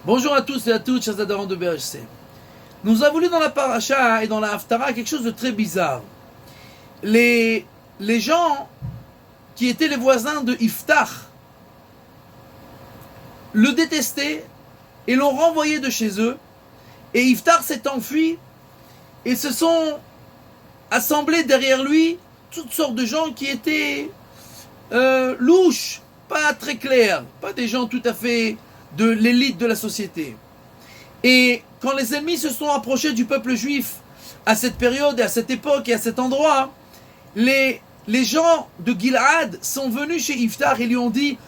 Bonjour à tous et à toutes, chers adhérents de BHC. Nous avons lu dans la paracha et dans la haftara quelque chose de très bizarre. Les gens qui étaient les voisins de Iftach le détestaient et l'ont renvoyé de chez eux. Et Iftach s'est enfui et se sont assemblés derrière lui toutes sortes de gens qui étaient louches, pas très clairs, pas des gens tout à fait de l'élite de la société. Et quand les ennemis se sont approchés du peuple juif à cette période et à cette époque et à cet endroit, les gens de Gilad sont venus chez Iftach et lui ont dit: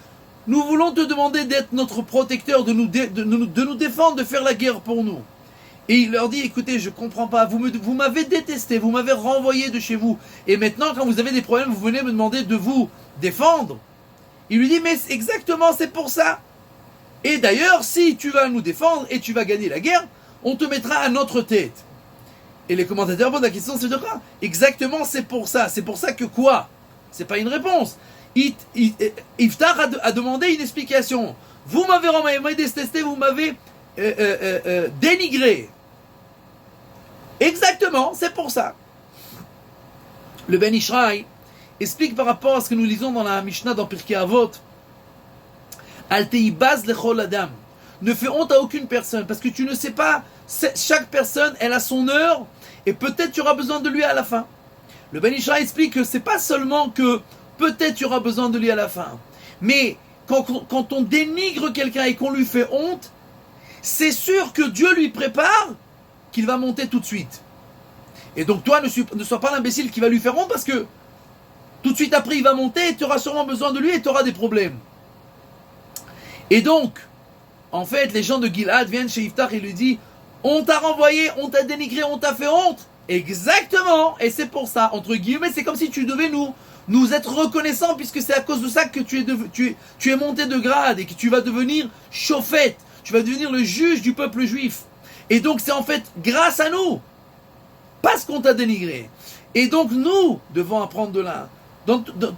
nous voulons te demander d'être notre protecteur, de nous défendre, de faire la guerre pour nous. Et il leur dit: écoutez, je comprends pas, vous m'avez détesté, vous m'avez renvoyé de chez vous, et maintenant quand vous avez des problèmes, vous venez me demander de vous défendre. Il lui dit: mais exactement, c'est pour ça. Et d'ailleurs, si tu vas nous défendre et tu vas gagner la guerre, on te mettra à notre tête. Et les commentateurs posent la question, c'est de quoi? Exactement, c'est pour ça. C'est pour ça que quoi? C'est pas une réponse. Iftach a demandé une explication. Vous m'avez détesté, vous m'avez dénigré. Exactement, c'est pour ça. Le Ben Ishraï explique par rapport à ce que nous lisons dans la Mishnah dans Pirkei Avot. Al teibaz lechol adam. Ne fais honte à aucune personne, parce que tu ne sais pas, chaque personne, elle a son heure, et peut-être tu auras besoin de lui à la fin. Le Ben Ishraï explique que c'est pas seulement que peut-être tu auras besoin de lui à la fin, mais quand on dénigre quelqu'un et qu'on lui fait honte, c'est sûr que Dieu lui prépare qu'il va monter tout de suite. Et donc toi, ne sois pas l'imbécile qui va lui faire honte, parce que tout de suite après il va monter et tu auras sûrement besoin de lui et tu auras des problèmes. Et donc, en fait, les gens de Gilad viennent chez Iftach et lui disent: on t'a renvoyé, on t'a dénigré, on t'a fait honte. Exactement, et c'est pour ça, entre guillemets, c'est comme si tu devais nous être reconnaissant, puisque c'est à cause de ça que tu es monté de grade et que tu vas devenir chauffette, tu vas devenir le juge du peuple juif. Et donc c'est en fait grâce à nous, parce qu'on t'a dénigré. Et donc nous devons apprendre de là.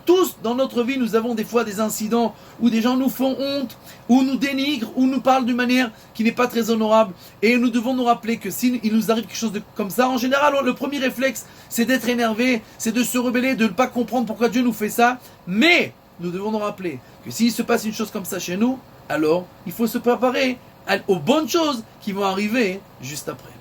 Tous, dans notre vie, nous avons des fois des incidents où des gens nous font honte, ou nous dénigrent, ou nous parlent d'une manière qui n'est pas très honorable. Et nous devons nous rappeler que s'il nous arrive quelque chose comme ça, en général, le premier réflexe, c'est d'être énervé, c'est de se rebeller, de ne pas comprendre pourquoi Dieu nous fait ça. Mais nous devons nous rappeler que s'il se passe une chose comme ça chez nous, alors il faut se préparer aux bonnes choses qui vont arriver juste après.